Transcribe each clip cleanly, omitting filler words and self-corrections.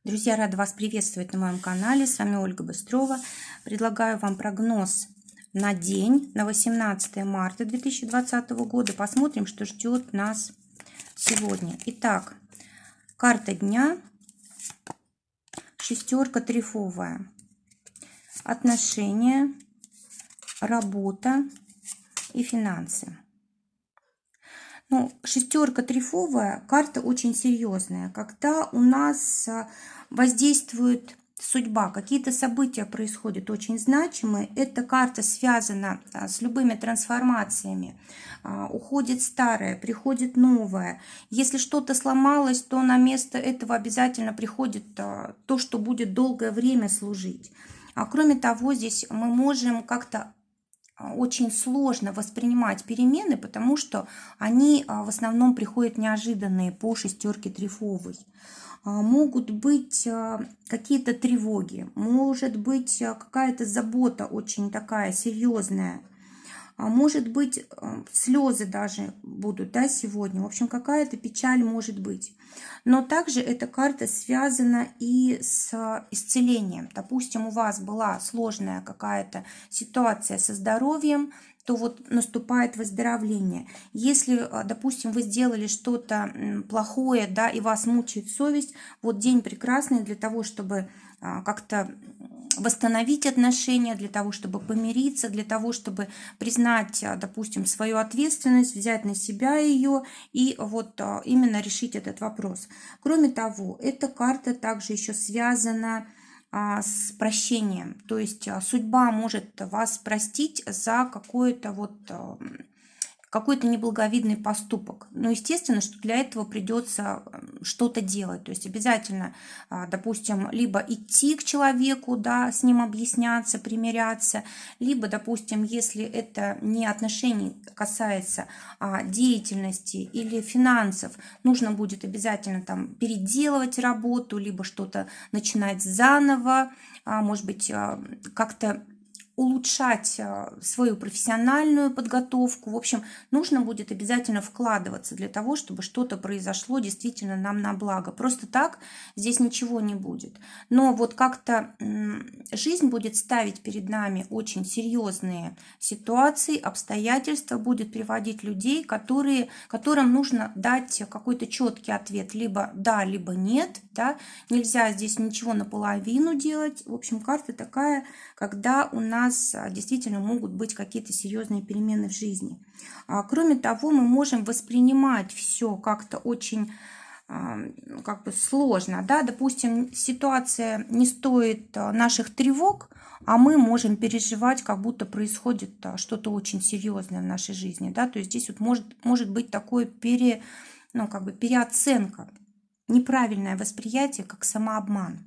Друзья, рада вас приветствовать на моем канале. С вами Ольга Быстрова. Предлагаю вам прогноз на день, на 18 марта 2020 года. Посмотрим, что ждет нас сегодня. Итак, карта дня. Шестерка трефовая. Отношения, работа и финансы. Шестерка трефовая, карта очень серьезная, когда у нас воздействует судьба, какие-то события происходят очень значимые. Эта карта связана с любыми трансформациями. Уходит старое, приходит новое. Если что-то сломалось, то на место этого обязательно приходит то, что будет долгое время служить. Кроме того, здесь мы можем как-то очень сложно воспринимать перемены, потому что они в основном приходят неожиданные по шестерке трефовой. Могут быть какие-то тревоги, может быть какая-то забота очень такая серьезная, может быть слезы даже будут, да, сегодня. В общем, какая-то печаль может быть. Но также эта карта связана и с исцелением. Допустим, у вас была сложная какая-то ситуация со здоровьем, то вот наступает выздоровление. Если, допустим, вы сделали что-то плохое, да, и вас мучает совесть, вот день прекрасный для того, чтобы как-то восстановить отношения, для того, чтобы помириться, для того, чтобы признать, допустим, свою ответственность, взять на себя ее и вот именно решить этот вопрос. Кроме того, эта карта также еще связана с прощением. То есть судьба может вас простить за какой-то неблаговидный поступок. Но естественно, что для этого придется что-то делать. То есть обязательно, допустим, либо идти к человеку, да, с ним объясняться, примиряться, либо, допустим, если это не отношений касается, деятельности или финансов, нужно будет обязательно там переделывать работу, либо что-то начинать заново, может быть, как-то улучшать свою профессиональную подготовку. В общем, нужно будет обязательно вкладываться для того, чтобы что-то произошло действительно нам на благо. Просто так здесь ничего не будет. Но вот как-то жизнь будет ставить перед нами очень серьезные ситуации, обстоятельства, будет приводить людей, которым нужно дать какой-то четкий ответ. Либо да, либо нет. Да? Нельзя здесь ничего наполовину делать. В общем, карта такая, когда у нас действительно могут быть какие-то серьезные перемены в жизни. Кроме того, мы можем воспринимать все как-то очень сложно. Да? Допустим, ситуация не стоит наших тревог, а мы можем переживать, как будто происходит что-то очень серьезное в нашей жизни. Да? То есть здесь вот может быть такое переоценка, неправильное восприятие, как самообман.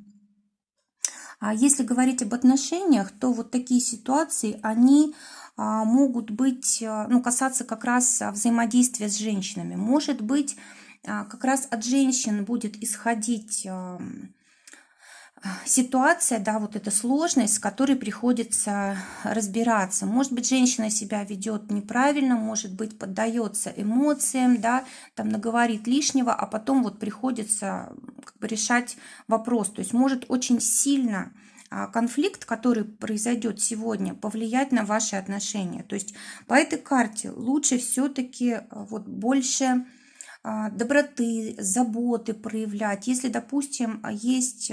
А если говорить об отношениях, то вот такие ситуации, они могут быть, касаться как раз взаимодействия с женщинами. Может быть, как раз от женщин будет исходить ситуация, да, вот эта сложность, с которой приходится разбираться. Может быть, женщина себя ведет неправильно, может быть, поддается эмоциям, да, там наговорит лишнего, а потом вот приходится решать вопрос. То есть может очень сильно конфликт, который произойдет сегодня, повлиять на ваши отношения. То есть по этой карте лучше все-таки вот больше доброты, заботы проявлять. Если, допустим, есть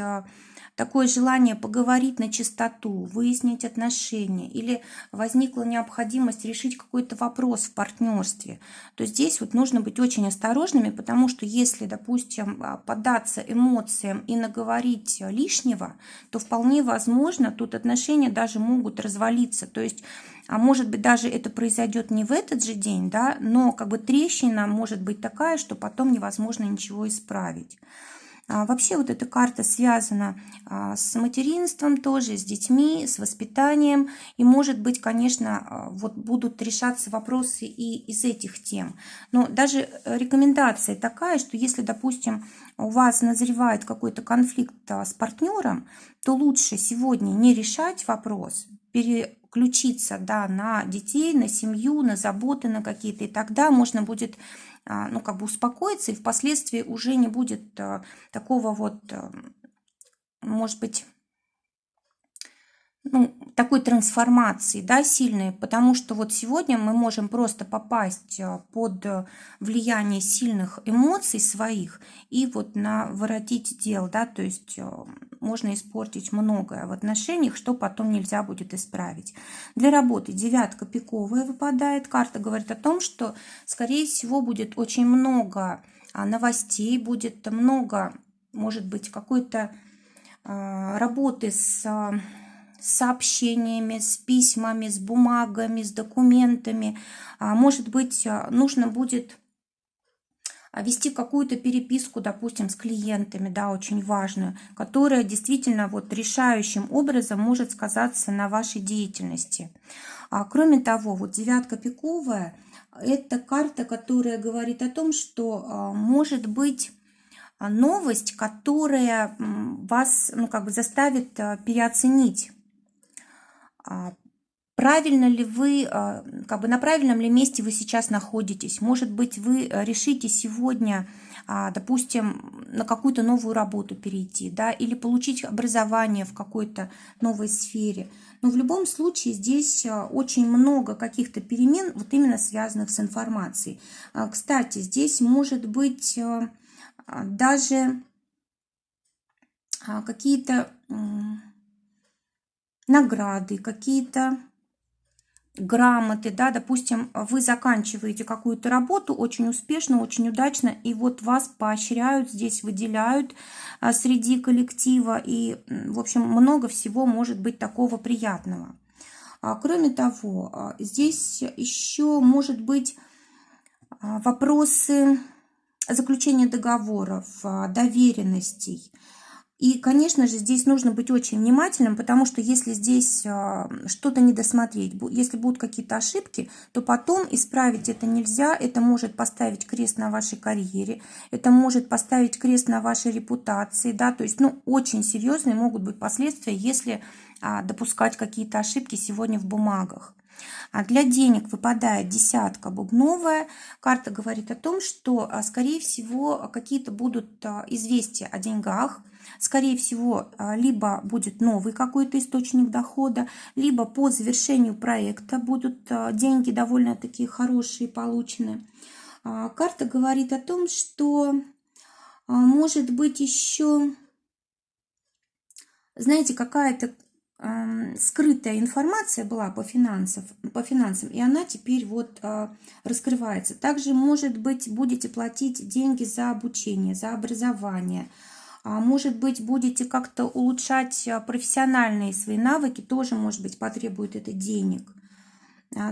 такое желание поговорить на чистоту, выяснить отношения, или возникла необходимость решить какой-то вопрос в партнерстве, то здесь вот нужно быть очень осторожными, потому что если, допустим, поддаться эмоциям и наговорить лишнего, то вполне возможно, тут отношения даже могут развалиться. То есть, может быть, даже это произойдет не в этот же день, да, но трещина может быть такая, что потом невозможно ничего исправить. Вообще вот эта карта связана с материнством тоже, с детьми, с воспитанием. И может быть, конечно, вот будут решаться вопросы и из этих тем. Но даже рекомендация такая, что если, допустим, у вас назревает какой-то конфликт с партнером, то лучше сегодня не решать вопрос, переключиться, да, на детей, на семью, на заботы на какие-то. И тогда можно будет успокоиться, и впоследствии уже не будет такого вот может быть, ну, такой трансформации, да, сильной, потому что вот сегодня мы можем просто попасть под влияние сильных эмоций своих и вот наворотить дел, да, то есть можно испортить многое в отношениях, что потом нельзя будет исправить. Для работы девятка пиковая выпадает, карта говорит о том, что, скорее всего, будет очень много новостей, будет много, может быть, какой-то работы с сообщениями, с письмами, с бумагами, с документами. Может быть, нужно будет вести какую-то переписку, допустим, с клиентами, да, очень важную, которая действительно вот решающим образом может сказаться на вашей деятельности. Кроме того, вот девятка пиковая – это карта, которая говорит о том, что может быть новость, которая вас, ну, как бы заставит переоценить, правильно ли вы, как бы на правильном ли месте вы сейчас находитесь. Может быть, вы решите сегодня, допустим, на какую-то новую работу перейти, да, или получить образование в какой-то новой сфере. Но в любом случае здесь очень много каких-то перемен, вот именно связанных с информацией. Кстати, здесь может быть даже какие-то награды, какие-то грамоты, да, допустим, вы заканчиваете какую-то работу очень успешно, очень удачно, и вот вас поощряют, здесь выделяют среди коллектива, и, в общем, много всего может быть такого приятного. Кроме того, здесь еще может быть вопросы заключения договоров, доверенностей. И, конечно же, здесь нужно быть очень внимательным, потому что если здесь что-то не досмотреть, если будут какие-то ошибки, то потом исправить это нельзя. Это может поставить крест на вашей карьере, это может поставить крест на вашей репутации, да, то есть, ну, очень серьезные могут быть последствия, если допускать какие-то ошибки сегодня в бумагах. А для денег выпадает десятка бубновая. Карта говорит о том, что, скорее всего, какие-то будут известия о деньгах. Скорее всего, либо будет новый какой-то источник дохода, либо по завершению проекта будут деньги довольно-таки хорошие получены. Карта говорит о том, что может быть еще, знаете, какая-то скрытая информация была по финансам, и она теперь вот раскрывается. Также, может быть, будете платить деньги за обучение, за образование. Может быть, будете как-то улучшать профессиональные свои навыки, тоже, может быть, потребует это денег.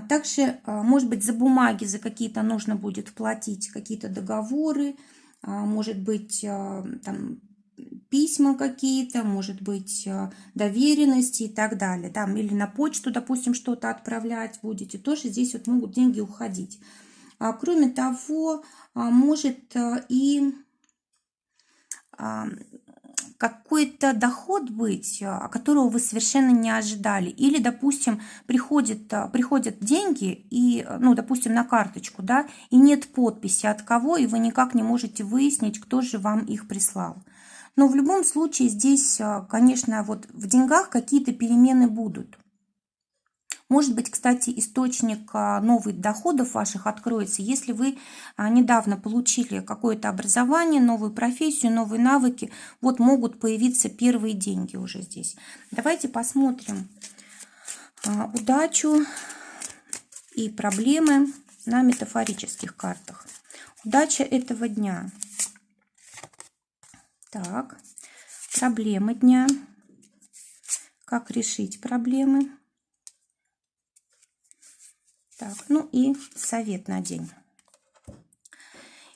Также, может быть, за бумаги, за какие-то нужно будет платить, какие-то договоры, может быть, там, письма какие-то, может быть, доверенности и так далее. Там, или на почту, допустим, что-то отправлять будете, тоже здесь вот могут деньги уходить. Кроме того, может и какой-то доход быть, которого вы совершенно не ожидали. Или, допустим, приходят деньги, и, ну, допустим, на карточку, да, и нет подписи от кого, и вы никак не можете выяснить, кто же вам их прислал. Но в любом случае здесь, конечно, вот в деньгах какие-то перемены будут. Может быть, кстати, источник новых доходов ваших откроется, если вы недавно получили какое-то образование, новую профессию, новые навыки. Вот могут появиться первые деньги уже здесь. Давайте посмотрим удачу и проблемы на метафорических картах. Удача этого дня. Так, проблемы дня. Как решить проблемы? Так, ну и совет на день.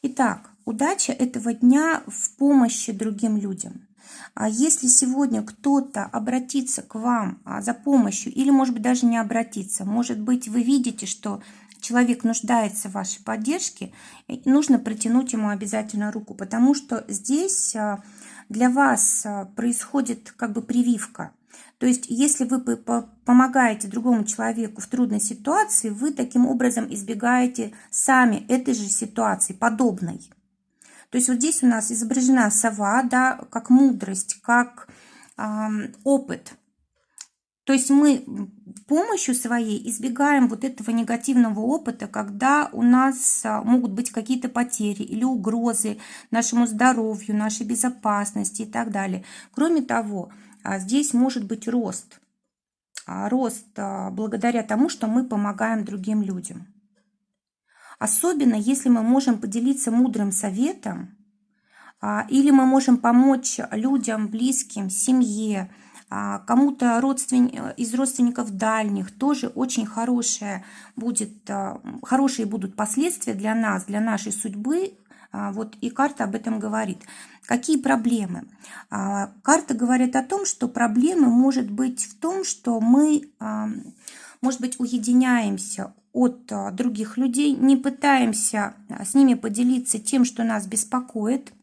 Итак, удача этого дня в помощи другим людям. Если сегодня кто-то обратится к вам за помощью, или, может быть, даже не обратиться, может быть, вы видите, что человек нуждается в вашей поддержке, нужно протянуть ему обязательно руку, потому что здесь для вас происходит как бы прививка. То есть, если вы помогаете другому человеку в трудной ситуации, вы таким образом избегаете сами этой же ситуации, подобной. То есть, вот здесь у нас изображена сова, да, как мудрость, как опыт. То есть мы помощью своей избегаем вот этого негативного опыта, когда у нас могут быть какие-то потери или угрозы нашему здоровью, нашей безопасности и так далее. Кроме того, здесь может быть рост. Рост благодаря тому, что мы помогаем другим людям. Особенно, если мы можем поделиться мудрым советом, или мы можем помочь людям, близким, семье, кому-то из родственников дальних, тоже очень хорошие будут последствия для нас, для нашей судьбы. Вот и карта об этом говорит. Какие проблемы? Карта говорит о том, что проблемы может быть в том, что мы, может быть, уединяемся от других людей, не пытаемся с ними поделиться тем, что нас беспокоит.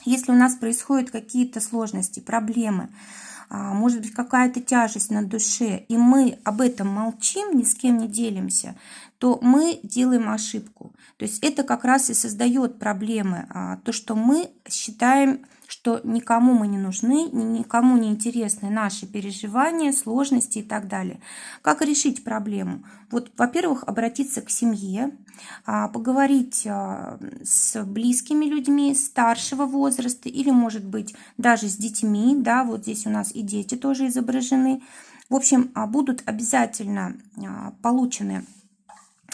Если у нас происходят какие-то сложности, проблемы, может быть, какая-то тяжесть на душе, и мы об этом молчим, ни с кем не делимся, то мы делаем ошибку. То есть это как раз и создает проблемы. То, что мы считаем, что никому мы не нужны, никому не интересны наши переживания, сложности и так далее. Как решить проблему? Вот, во-первых, обратиться к семье, поговорить с близкими людьми старшего возраста или, может быть, даже с детьми. Да, вот здесь у нас и дети тоже изображены. В общем, будут обязательно получены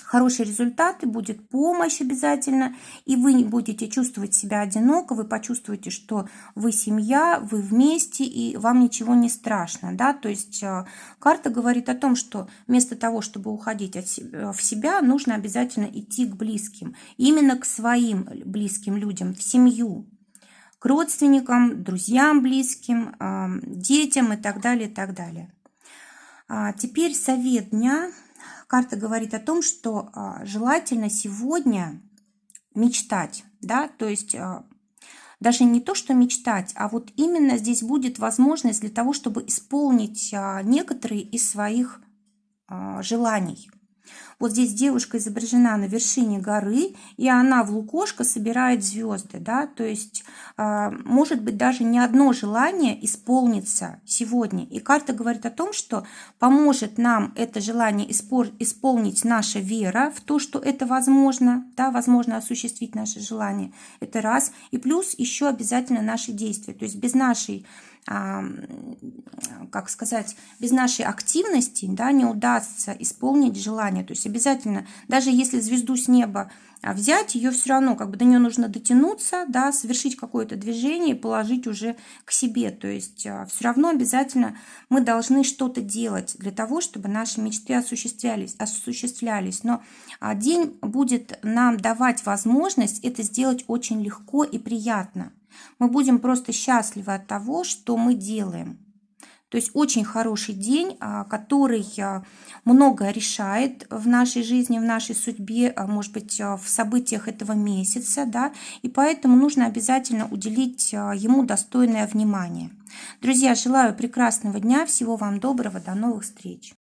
хорошие результаты, будет помощь обязательно, и вы не будете чувствовать себя одиноко, вы почувствуете, что вы семья, вы вместе, и вам ничего не страшно. Да? То есть карта говорит о том, что вместо того, чтобы уходить в себя, нужно обязательно идти к близким, именно к своим близким людям, в семью, к родственникам, друзьям близким, детям и так далее, и так далее. Теперь совет дня. Карта говорит о том, что желательно сегодня мечтать, да, то есть даже не то, что мечтать, а вот именно здесь будет возможность для того, чтобы исполнить некоторые из своих желаний. Вот здесь девушка изображена на вершине горы, и она в лукошко собирает звезды, да, то есть может быть даже не одно желание исполнится сегодня. И карта говорит о том, что поможет нам это желание исполнить наша вера в то, что это возможно, да, возможно осуществить наше желание. Это раз. И плюс еще обязательно наши действия. То есть без нашей как сказать, без нашей активности, да, не удастся исполнить желание. То есть обязательно, даже если звезду с неба взять, ее все равно, как бы до нее нужно дотянуться, да, совершить какое-то движение и положить уже к себе. То есть все равно обязательно мы должны что-то делать для того, чтобы наши мечты осуществлялись. Но день будет нам давать возможность это сделать очень легко и приятно. Мы будем просто счастливы от того, что мы делаем. То есть очень хороший день, который многое решает в нашей жизни, в нашей судьбе, может быть, в событиях этого месяца, да, и поэтому нужно обязательно уделить ему достойное внимание. Друзья, желаю прекрасного дня, всего вам доброго, до новых встреч!